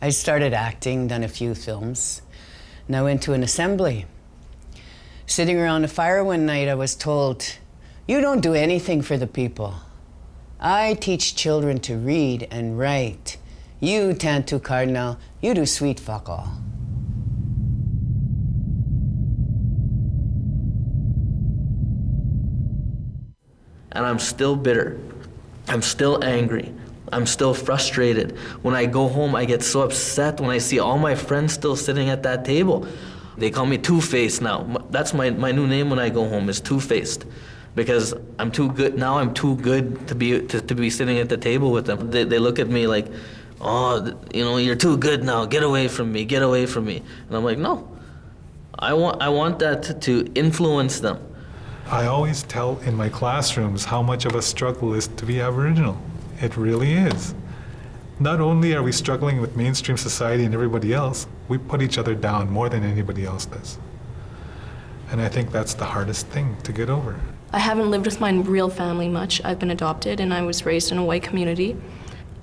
I started acting, done a few films, and I went to an assembly. Sitting around a fire one night, I was told, "You don't do anything for the people. I teach children to read and write. You, Tantu Cardinal, you do sweet fuck all." And I'm still bitter. I'm still angry. I'm still frustrated. When I go home, I get so upset when I see all my friends still sitting at that table. They call me Two-Faced now. That's my new name when I go home, is Two-Faced. Because I'm too good, now I'm too good to be sitting at the table with them. They look at me like, "Oh, you know, you're too good now, get away from me, get away from me." And I'm like, no, I want that to influence them. I always tell in my classrooms how much of a struggle is to be Aboriginal. It really is. Not only are we struggling with mainstream society and everybody else, we put each other down more than anybody else does. And I think that's the hardest thing to get over. I haven't lived with my real family much. I've been adopted and I was raised in a white community.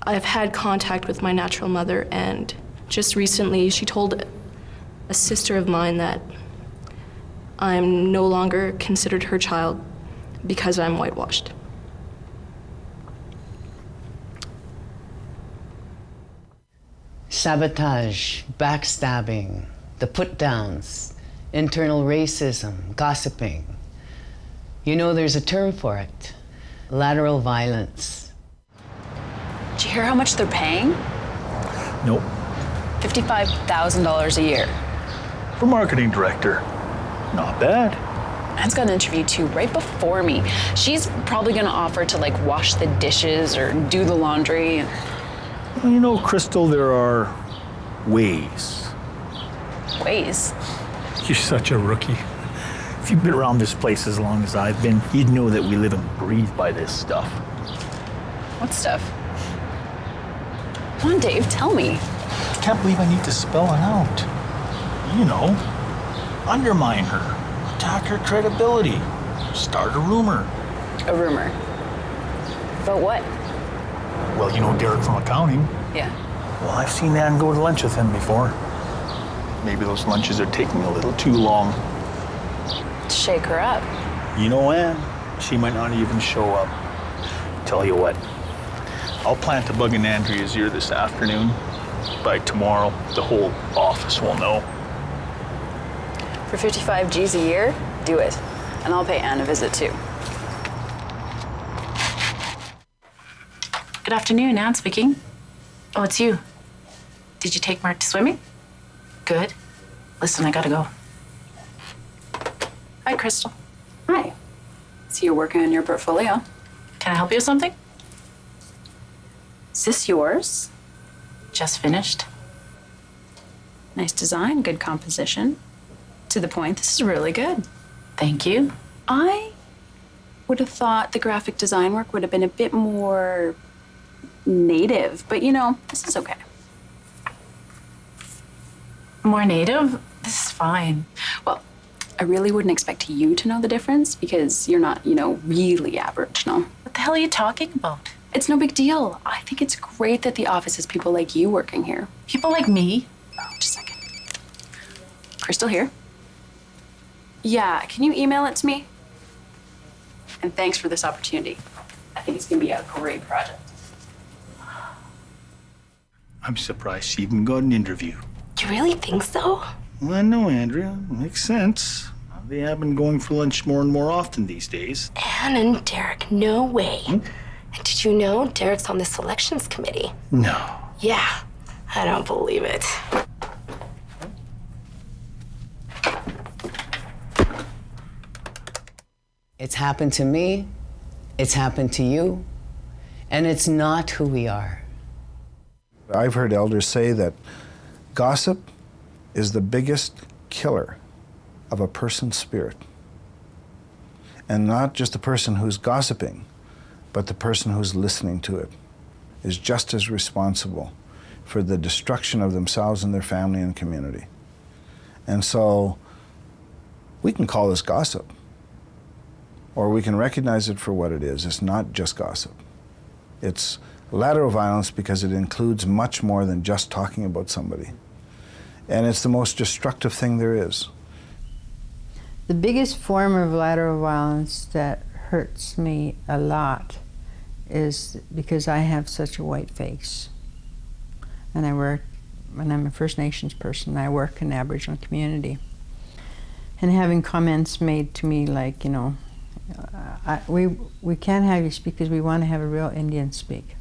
I've had contact with my natural mother, and just recently she told a sister of mine that I'm no longer considered her child because I'm whitewashed. Sabotage, backstabbing, the put-downs, internal racism, gossiping. You know, there's a term for it, lateral violence. Did you hear how much they're paying? Nope. $55,000 a year. For marketing director. Not bad. Anne's got an interview too right before me. She's probably gonna offer to like wash the dishes or do the laundry. Well, you know, Crystal, there are ways. Ways? You're such a rookie. If you've been around this place as long as I've been, you'd know that we live and breathe by this stuff. What stuff? Come on, Dave, tell me. I can't believe I need to spell it out. You know, undermine her, attack her credibility, start a rumor. A rumor? About what? Well, you know Derek from accounting. Yeah. Well, I've seen Ann go to lunch with him before. Maybe those lunches are taking a little too long. Shake her up. You know, Ann, she might not even show up. Tell you what, I'll plant a bug in Andrea's ear this afternoon. By tomorrow, the whole office will know. For 55 G's a year, do it. And I'll pay Anne a visit too. Good afternoon, Anne speaking. Oh, it's you. Did you take Mark to swimming? Good. Listen, I gotta go. Hi, Crystal. Hi. So you're working on your portfolio. Can I help you with something? Is this yours? Just finished. Nice design, good composition. To the point, this is really good. Thank you. I would have thought the graphic design work would have been a bit more native, but you know, this is okay. More native? This is fine. Well, I really wouldn't expect you to know the difference because you're not, you know, really Aboriginal. What the hell are you talking about? It's no big deal. I think it's great that the office has people like you working here. People like me? Oh, just a second. Crystal here. Yeah, can you email it to me? And thanks for this opportunity. I think it's gonna be a great project. I'm surprised she even got an interview. You really think so? Well, I know, Andrea. Makes sense. They have been going for lunch more and more often these days. Anne and Derek, no way. And did you know Derek's on the selections committee? No. Yeah, I don't believe it. It's happened to me, it's happened to you, and it's not who we are. I've heard elders say that gossip is the biggest killer of a person's spirit. And not just the person who's gossiping, but the person who's listening to it is just as responsible for the destruction of themselves and their family and community. And so we can call this gossip, or we can recognize it for what it is. It's not just gossip. It's Lateral violence because it includes much more than just talking about somebody. And it's the most destructive thing there is. The biggest form of lateral violence that hurts me a lot is because I have such a white face. And I'm a First Nations person, I work in the Aboriginal community. And having comments made to me like, you know, we can't have you speak because we want to have a real Indian speak.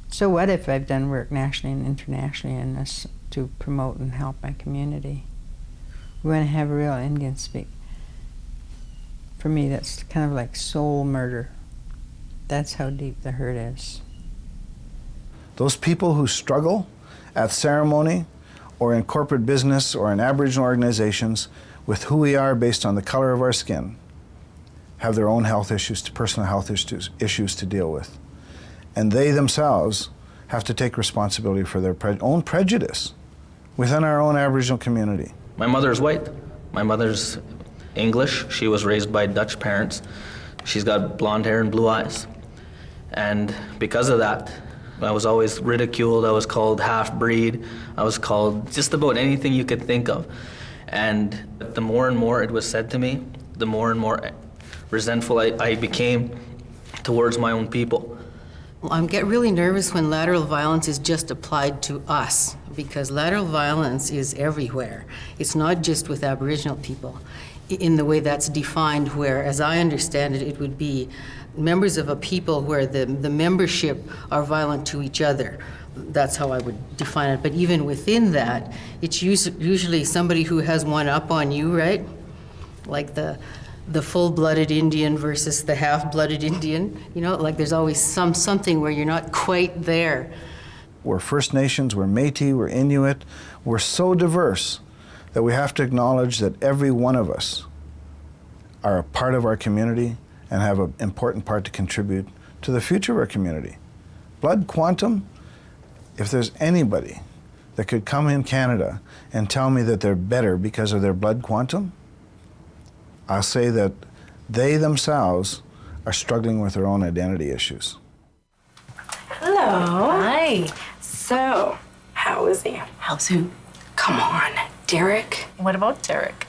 So what if I've done work nationally and internationally in this to promote and help my community? We want to have a real Indian speak. For me, that's kind of like soul murder. That's how deep the hurt is. Those people who struggle at ceremony or in corporate business or in Aboriginal organizations with who we are based on the color of our skin have their own health issues, personal health issues to deal with. And they themselves have to take responsibility for their own prejudice within our own Aboriginal community. My mother's white. My mother's English. She was raised by Dutch parents. She's got blonde hair and blue eyes. And because of that, I was always ridiculed. I was called half-breed. I was called just about anything you could think of. And the more and more it was said to me, the more and more resentful I became towards my own people. Well, I get really nervous when lateral violence is just applied to us, because lateral violence is everywhere. It's not just with Aboriginal people in the way that's defined, where, as I understand it, it would be members of a people where the membership are violent to each other. That's how I would define it. But even within that, it's usually somebody who has one up on you, right? Like the full-blooded Indian versus the half-blooded Indian. You know, like there's always something where you're not quite there. We're First Nations, we're Métis, we're Inuit. We're so diverse that we have to acknowledge that every one of us are a part of our community and have an important part to contribute to the future of our community. Blood quantum, if there's anybody that could come in Canada and tell me that they're better because of their blood quantum, I'll say that they themselves are struggling with their own identity issues. Hello. Hi. So, how is he? How's who? Come on, Derek. What about Derek?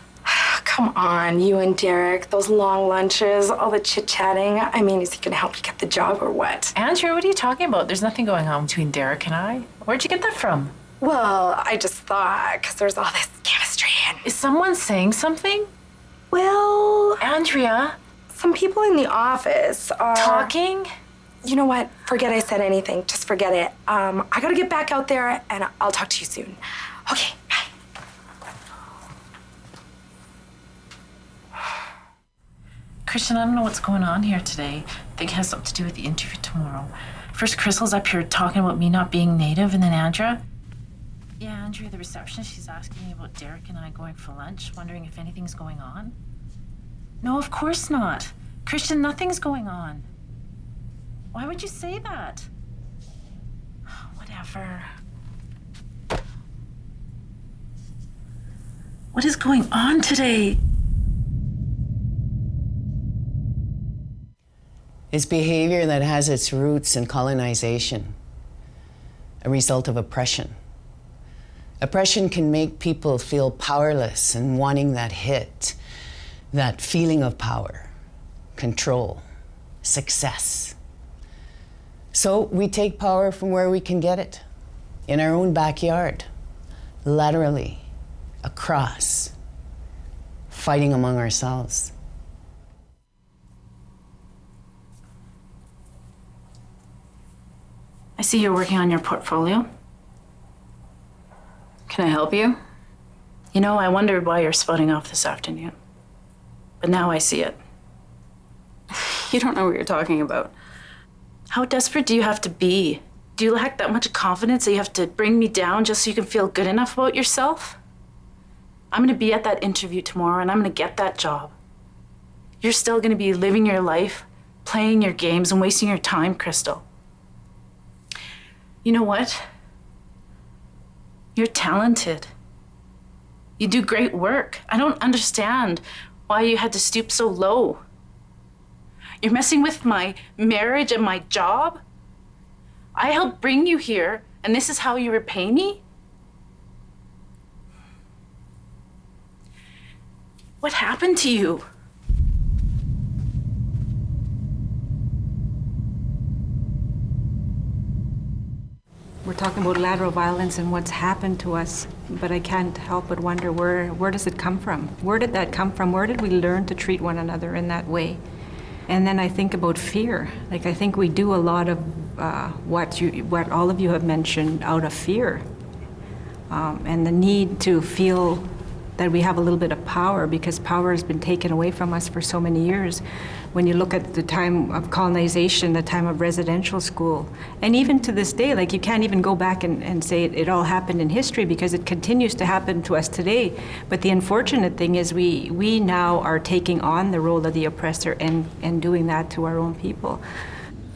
Come on, you and Derek, those long lunches, all the chit-chatting. I mean, is he gonna help you get the job or what? Andrew, what are you talking about? There's nothing going on between Derek and I. Where'd you get that from? Well, I just thought, because there's all this chemistry and... Is someone saying something? Well... Andrea? Some people in the office are... Talking? You know what? Forget I said anything. Just forget it. I gotta get back out there, and I'll talk to you soon. Okay, bye. Christian, I don't know what's going on here today. I think it has something to do with the interview tomorrow. First, Crystal's up here talking about me not being native, and then Andrea. Yeah, Andrea, the receptionist, she's asking me about Derek and I going for lunch, wondering if anything's going on. No, of course not. Christian, nothing's going on. Why would you say that? Whatever. What is going on today? It's behavior that has its roots in colonization, a result of oppression. Oppression can make people feel powerless and wanting that hit, that feeling of power, control, success. So we take power from where we can get it, in our own backyard, laterally, across, fighting among ourselves. I see you're working on your portfolio. Can I help you? You know, I wondered why you're spotting off this afternoon. But now I see it. You don't know what you're talking about. How desperate do you have to be? Do you lack that much confidence that you have to bring me down just so you can feel good enough about yourself? I'm gonna be at that interview tomorrow and I'm gonna get that job. You're still gonna be living your life, playing your games and wasting your time, Crystal. You know what? You're talented. You do great work. I don't understand why you had to stoop so low. You're messing with my marriage and my job? I helped bring you here, and this is how you repay me? What happened to you? We're talking about lateral violence and what's happened to us, but I can't help but wonder where does it come from? Where did that come from? Where did we learn to treat one another in that way? And then I think about fear. Like, I think we do a lot of what all of you have mentioned out of fear, and the need to feel that we have a little bit of power, because power has been taken away from us for so many years. When you look at the time of colonization, the time of residential school, and even to this day, like, you can't even go back and say it all happened in history, because it continues to happen to us today. But the unfortunate thing is we now are taking on the role of the oppressor and doing that to our own people.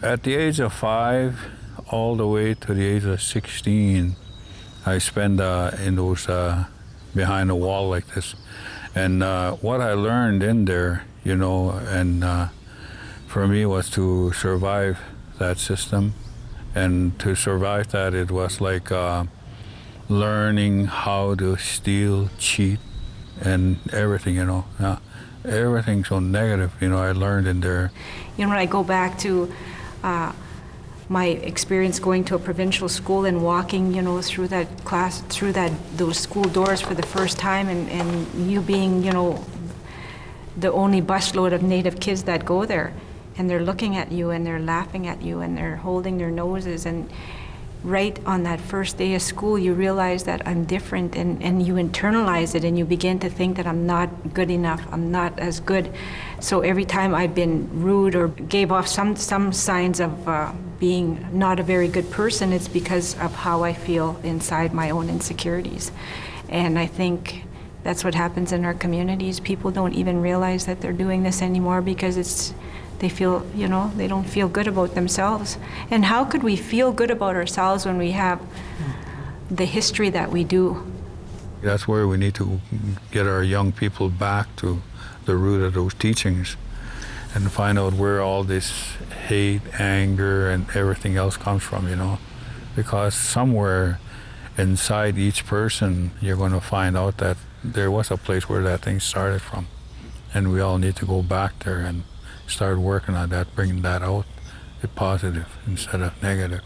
At the age of 5, all the way to the age of 16, I spent in those behind a wall like this. And what I learned in there, you know, and for me was to survive that system. And to survive that, it was like learning how to steal, cheat, and everything, you know. Everything so negative, you know, I learned in there. You know, when I go back to my experience going to a provincial school and walking, you know, through that class, through those school doors for the first time, and you being, you know, the only busload of Native kids that go there, and they're looking at you and they're laughing at you and they're holding their noses, and right on that first day of school you realize that I'm different, and you internalize it and you begin to think that I'm not good enough, I'm not as good. So every time I've been rude or gave off some signs of being not a very good person, it's because of how I feel inside my own insecurities. And I think that's what happens in our communities. People don't even realize that they're doing this anymore because they feel, you know, they don't feel good about themselves. And how could we feel good about ourselves when we have the history that we do? That's where we need to get our young people back to the root of those teachings and find out where all this hate, anger, and everything else comes from, you know. Because somewhere inside each person, you're going to find out that there was a place where that thing started from. And we all need to go back there and start working on that, bringing that out, be positive instead of negative.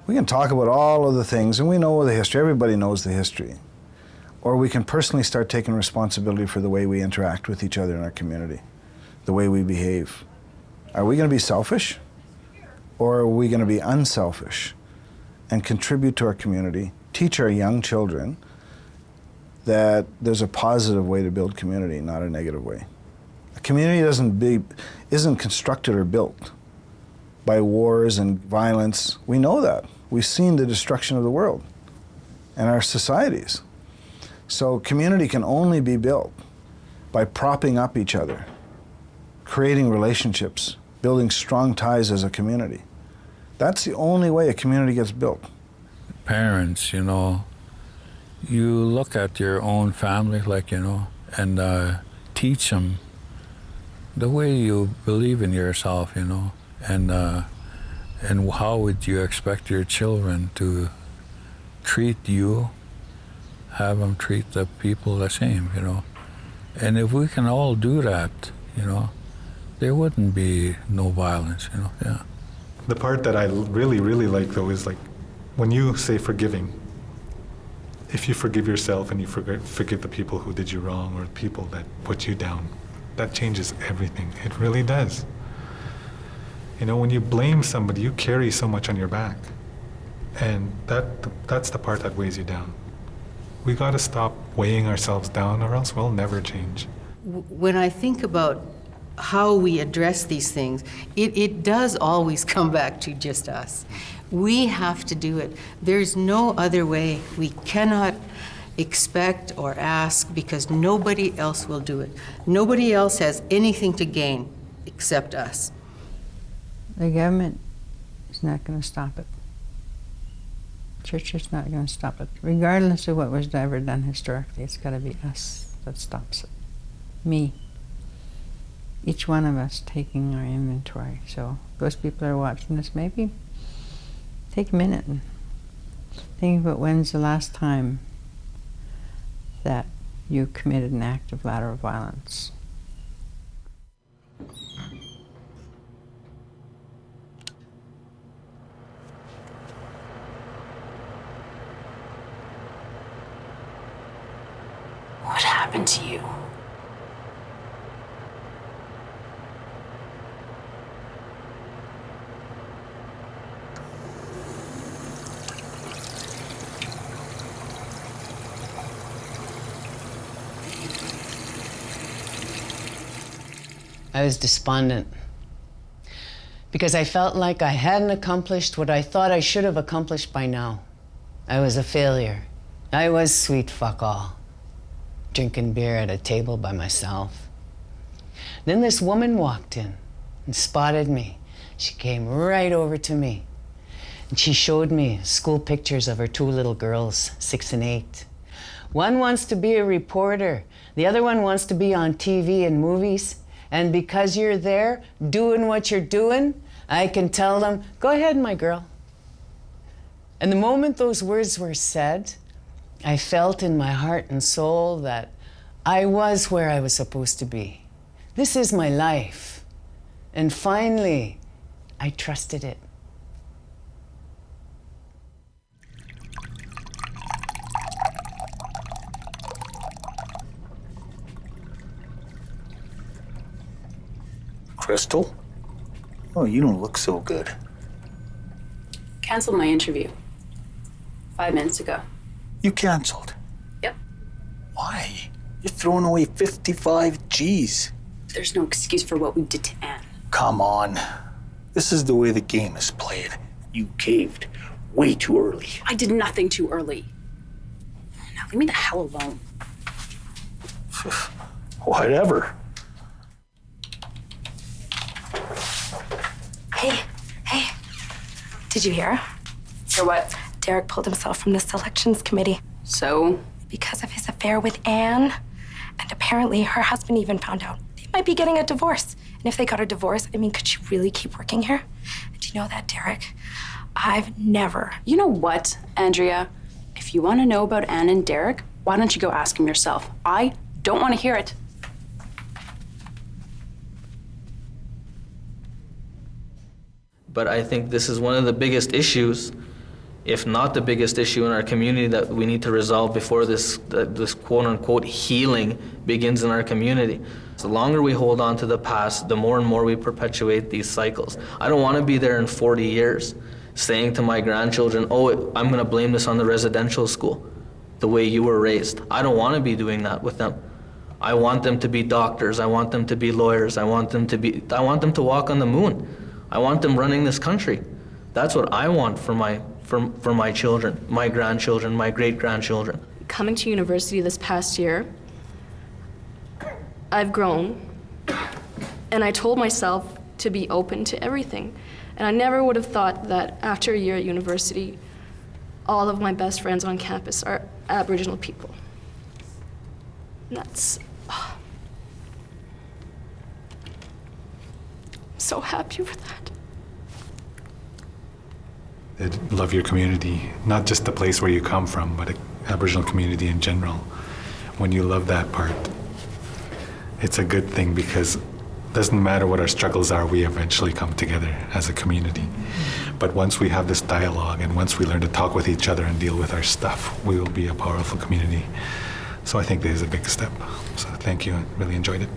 We can talk about all of the things, and we know the history, everybody knows the history. Or we can personally start taking responsibility for the way we interact with each other in our community, the way we behave. Are we going to be selfish? Or are we going to be unselfish and contribute to our community, teach our young children that there's a positive way to build community, not a negative way? A community isn't constructed or built by wars and violence. We know that. We've seen the destruction of the world and our societies. So community can only be built by propping up each other, creating relationships, building strong ties as a community. That's the only way a community gets built. Parents, you know, you look at your own family, like, you know, and teach them the way you believe in yourself, you know, and how would you expect your children to treat you, have them treat the people the same, you know. And if we can all do that, you know, there wouldn't be no violence, you know, yeah. The part that I really, really like, though, is like when you say forgiving, if you forgive yourself and you forgive the people who did you wrong or people that put you down, that changes everything. It really does. You know, when you blame somebody, you carry so much on your back. And that's the part that weighs you down. We got to stop weighing ourselves down, or else we'll never change. When I think about how we address these things, it does always come back to just us. We have to do it. There's no other way. We cannot expect or ask, because nobody else will do it. Nobody else has anything to gain except us. The government is not going to stop it. Church is not going to stop it. Regardless of what was ever done historically, it's got to be us that stops it. Me. Each one of us taking our inventory. So those people are watching this, maybe take a minute and think about when's the last time that you committed an act of lateral violence. What happened to you? I was despondent because I felt like I hadn't accomplished what I thought I should have accomplished by now. I was a failure. I was sweet fuck all, drinking beer at a table by myself. Then this woman walked in and spotted me. She came right over to me and she showed me school pictures of her 2 little girls, 6 and 8. One wants to be a reporter. The other one wants to be on TV and movies. And because you're there doing what you're doing, I can tell them, go ahead, my girl. And the moment those words were said, I felt in my heart and soul that I was where I was supposed to be. This is my life. And finally, I trusted it. Crystal? Oh, you don't look so good. Canceled my interview 5 minutes ago. You canceled? Yep. Why? You're throwing away 55 G's. There's no excuse for what we did to Anne. Come on. This is the way the game is played. You caved way too early. I did nothing too early. Now leave me the hell alone. Whatever. Hey, did you hear? For what? Derek pulled himself from the selections committee. So? Because of his affair with Anne. And apparently her husband even found out they might be getting a divorce. And if they got a divorce, I mean, could she really keep working here? And you know that, Derek? I've never. You know what, Andrea? If you want to know about Anne and Derek, why don't you go ask him yourself? I don't want to hear it. But I think this is one of the biggest issues, if not the biggest issue in our community, that we need to resolve before this quote-unquote healing begins in our community. The longer we hold on to the past, the more and more we perpetuate these cycles. I don't want to be there in 40 years saying to my grandchildren, oh, I'm going to blame this on the residential school, the way you were raised. I don't want to be doing that with them. I want them to be doctors. I want them to be lawyers. I want them to walk on the moon. I want them running this country. That's what I want for my children, my grandchildren, my great-grandchildren. Coming to university this past year, I've grown, and I told myself to be open to everything. And I never would have thought that after a year at university, all of my best friends on campus are Aboriginal people. And that's... I'm so happy for that. Love your community, not just the place where you come from, but Aboriginal community in general. When you love that part, it's a good thing because it doesn't matter what our struggles are, we eventually come together as a community. But once we have this dialogue and once we learn to talk with each other and deal with our stuff, we will be a powerful community. So I think this is a big step. So thank you, I really enjoyed it.